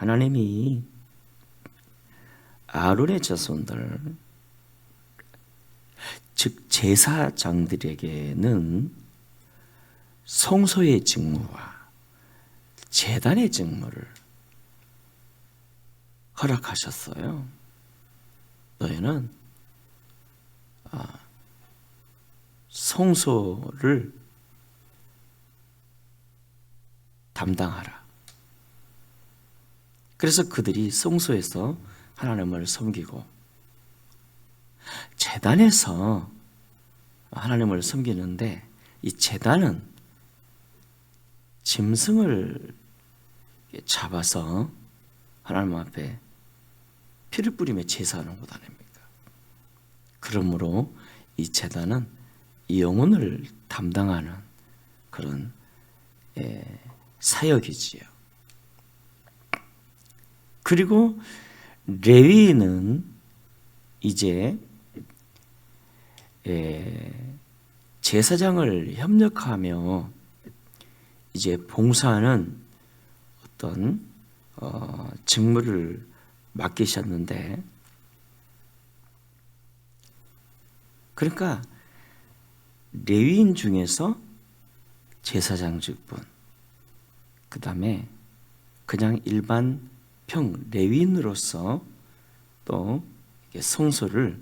하나님이 아론의 자손들, 즉 제사장들에게는 성소의 직무와 제단의 직무를 허락하셨어요. 너희는 성소를 담당하라. 그래서 그들이 성소에서 하나님을 섬기고 제단에서 하나님을 섬기는데, 이 제단은 짐승을 잡아서 하나님 앞에 피를 뿌리며 제사하는 것 아닙니까? 그러므로 이 제단은 영혼을 담당하는 그런 사역이지요. 그리고 레위인은 이제 제사장을 협력하며 이제 봉사하는 어떤 직무를 맡기셨는데, 그러니까 레위인 중에서 제사장 직분, 그 다음에 그냥 일반 평 레위인으로서 또 성소를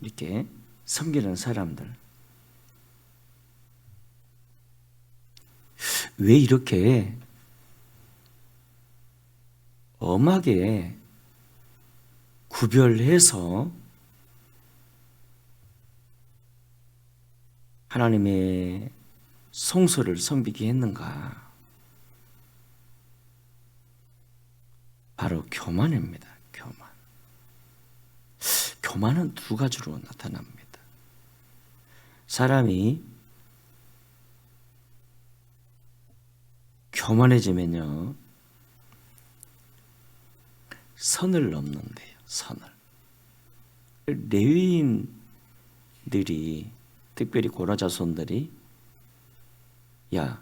이렇게 섬기는 사람들, 왜 이렇게 엄하게 구별해서 하나님의 성소를 섬기게 했는가? 바로 교만입니다. 교만. 교만은 두 가지로 나타납니다. 사람이 교만해지면요, 선을 넘는데요. 선을. 레위인들이, 특별히 고라 자손들이, 야,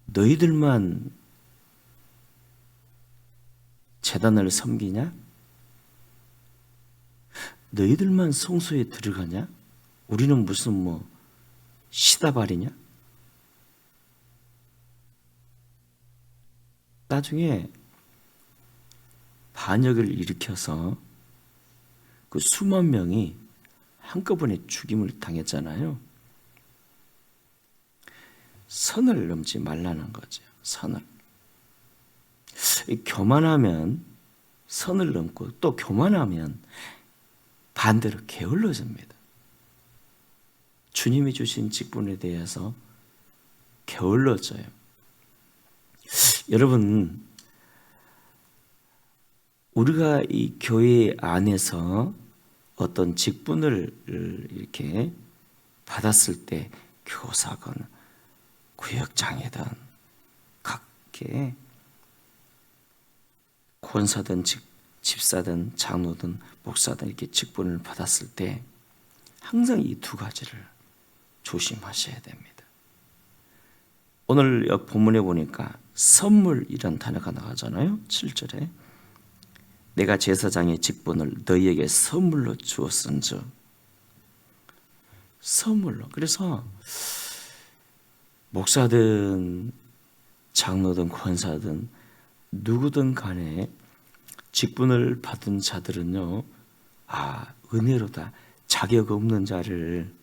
너희들만 제단을 섬기냐? 너희들만 성소에 들어가냐? 우리는 무슨 시다발이냐? 나중에 반역을 일으켜서 그 수만 명이 한꺼번에 죽임을 당했잖아요. 선을 넘지 말라는 거죠. 선을. 교만하면 선을 넘고, 또 교만하면 반대로 게을러집니다. 주님이 주신 직분에 대해서 게을러져요. 여러분, 우리가 이 교회 안에서 어떤 직분을 이렇게 받았을 때, 교사건 구역장이든 각계 권사든 집사든 장로든 목사든 이렇게 직분을 받았을 때 항상 이 두 가지를 조심하셔야 됩니다. 오늘 본문에 보니까 선물이란 단어가 나가잖아요. 7절에 내가 제사장의 직분을 너희에게 선물로 주었은즉, 선물로. 그래서 목사든 장로든 권사든 누구든 간에 직분을 받은 자들은요, 은혜로다. 자격 없는 자를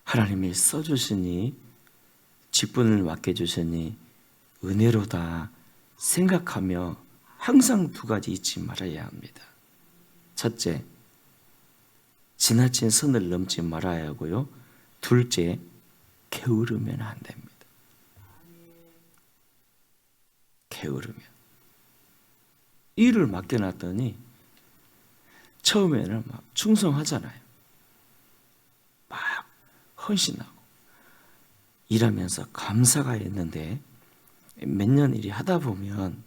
하나님이 써주시니, 직분을 맡겨주시니 은혜로다 생각하며 항상 두 가지 잊지 말아야 합니다. 첫째, 지나친 선을 넘지 말아야 하고요. 둘째, 게으르면 안 됩니다. 게으르면. 일을 맡겨놨더니 처음에는 막 충성하잖아요. 막 헌신하고 일하면서 감사가 있는데 몇 년 일이 하다 보면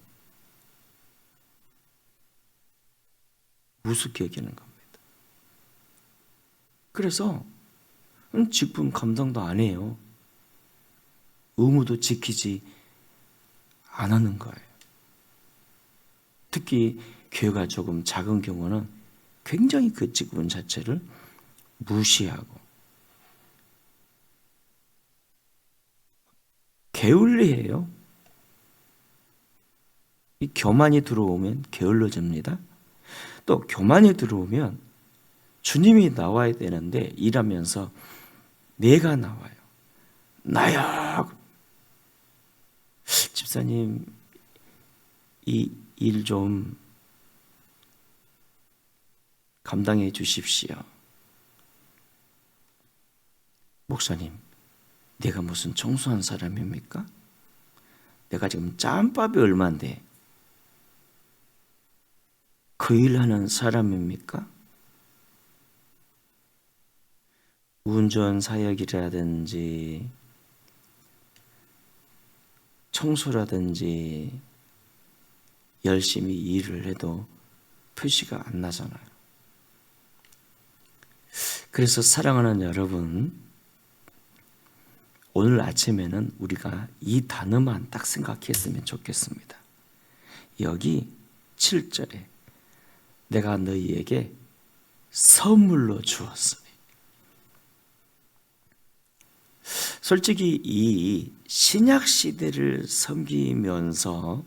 우습게 여기는 겁니다. 그래서 직분 감당도 안 해요. 의무도 지키지 안 하는 거예요. 특히 교회가 조금 작은 경우는 굉장히 그 직분 자체를 무시하고 게을리해요. 이 교만이 들어오면 게을러집니다. 또 교만이 들어오면 주님이 나와야 되는데 일하면서 내가 나와요. 나야. 집사님 이 일 좀 감당해 주십시오. 목사님, 내가 무슨 청소한 사람입니까? 내가 지금 짬밥이 얼만데 그 일하는 사람입니까? 운전 사역이라든지 청소라든지 열심히 일을 해도 표시가 안 나잖아요. 그래서 사랑하는 여러분, 오늘 아침에는 우리가 이 단어만 딱 생각했으면 좋겠습니다. 여기 7절에 내가 너희에게 선물로 주었으니. 솔직히 이 신약 시대를 섬기면서,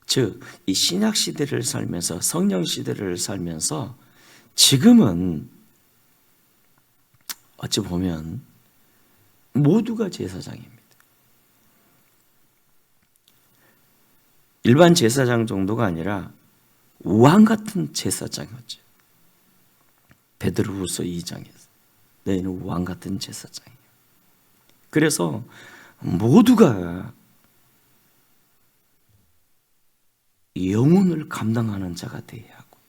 즉 이 신약 시대를 살면서, 성령 시대를 살면서 지금은 어찌 보면 모두가 제사장입니다. 일반 제사장 정도가 아니라 왕 같은 제사장이었죠. 베드로후서 2장에서 너희는 왕 같은 제사장이에요. 그래서 모두가 영혼을 감당하는 자가 되어야 하고,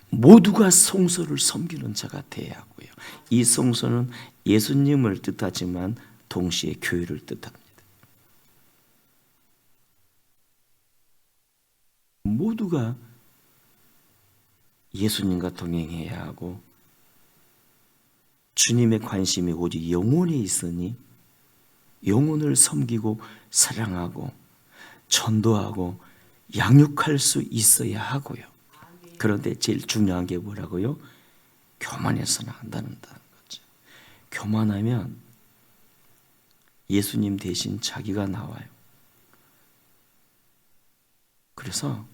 모두가 성소를 섬기는 자가 되어야 하고요. 이 성소는 예수님을 뜻하지만 동시에 교회를 뜻합니다. 모두가 예수님과 동행해야 하고, 주님의 관심이 오직 영혼에 있으니 영혼을 섬기고 사랑하고 전도하고 양육할 수 있어야 하고요. 그런데 제일 중요한 게 뭐라고요? 교만해서는 안 된다는 거죠. 교만하면 예수님 대신 자기가 나와요. 그래서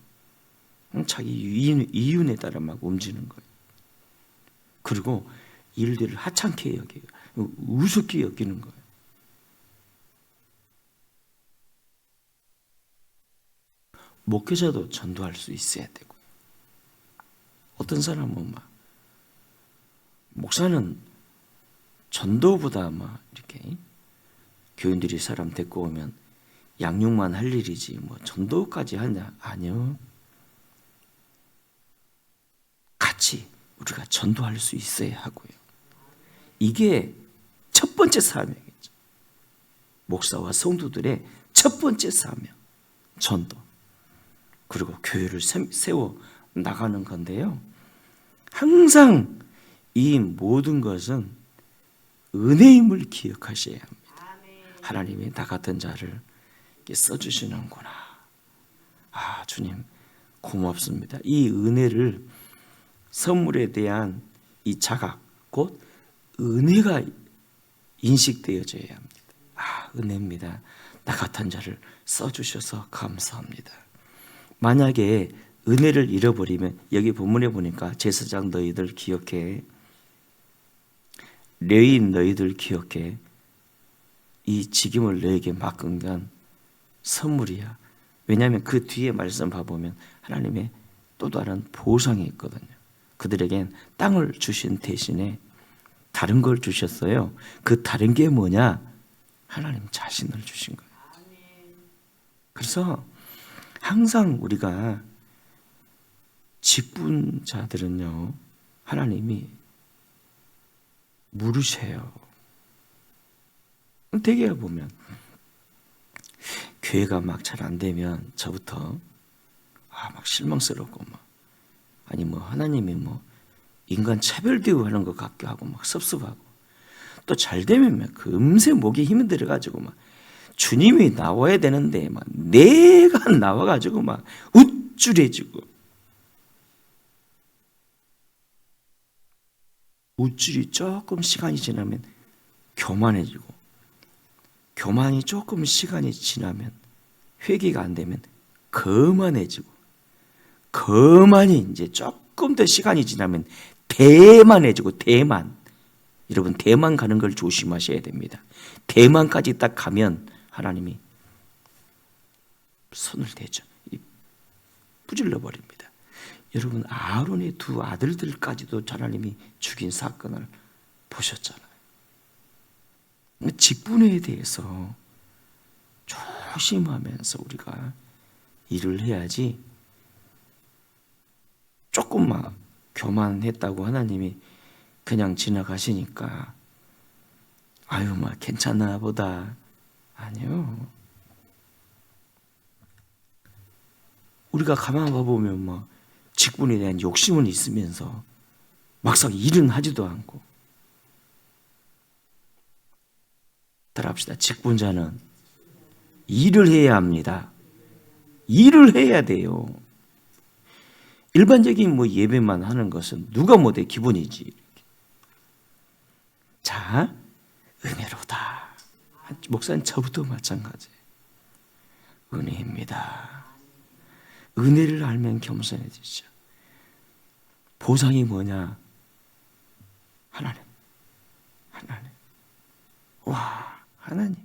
자기 이윤에 따라 막 움직이는 거예요. 그리고 일들을 하찮게 여겨요. 우습게 여기는 거예요. 목회자도 전도할 수 있어야 되고, 어떤 사람은 막 목사는 전도보다 막 이렇게 교인들이 사람 데리고 오면 양육만 할 일이지 뭐 전도까지 하냐? 아니요. 같이 우리가 전도할 수 있어야 하고요. 이게 첫 번째 사명이죠. 목사와 성도들의 첫 번째 사명, 전도. 그리고 교회를 세워 나가는 건데요. 항상 이 모든 것은 은혜임을 기억하셔야 합니다. 하나님이 나 같은 자를 써주시는구나. 아, 주님 고맙습니다. 이 은혜를, 선물에 대한 이 자각, 곧 은혜가 인식되어져야 합니다. 아, 은혜입니다. 나 같은 자를 써주셔서 감사합니다. 만약에 은혜를 잃어버리면, 여기 본문에 보니까 제사장 너희들 기억해, 레위인 너희들 기억해, 이 직임을 너에게 맡긴 건 선물이야. 왜냐하면 그 뒤에 말씀 봐보면 하나님의 또 다른 보상이 있거든요. 그들에겐 땅을 주신 대신에 다른 걸 주셨어요. 그 다른 게 뭐냐? 하나님 자신을 주신 거예요. 그래서 항상 우리가 직분자들은요, 하나님이 물으세요. 되게 보면 교회가 막 잘 안 되면 저부터 막 실망스럽고, 막 아니 뭐 하나님이 뭐 인간 차별 대우하는 것 같기도 하고 막 섭섭하고, 또 잘 되면 막 금세 목에 힘이 들어가지고 막 주님이 나와야 되는데 막 내가 나와가지고 막 우쭐해지고, 우쭐이 조금 시간이 지나면 교만해지고, 교만이 조금 시간이 지나면 회개가 안 되면 거만해지고, 거만이 이제 조금 더 시간이 지나면 대만해지고, 대만. 여러분, 대만 가는 걸 조심하셔야 됩니다. 대만까지 딱 가면 하나님이 손을 대죠. 부질러 버립니다. 여러분, 아론의 두 아들들까지도 하나님이 죽인 사건을 보셨잖아요. 직분에 대해서 조심하면서 우리가 일을 해야지, 조금만 교만했다고 하나님이 그냥 지나가시니까 아유 막 괜찮나 보다. 아니요. 우리가 가만 봐보면 막 직분에 대한 욕심은 있으면서 막상 일은 하지도 않고. 따라합시다. 직분자는 일을 해야 합니다. 일을 해야 돼요. 일반적인 뭐 예배만 하는 것은 누가 뭐돼 기본이지. 자, 은혜로다. 목사님 저부터 마찬가지. 은혜입니다. 은혜를 알면 겸손해지죠. 보상이 뭐냐? 하나님. 하나님. 와, 하나님.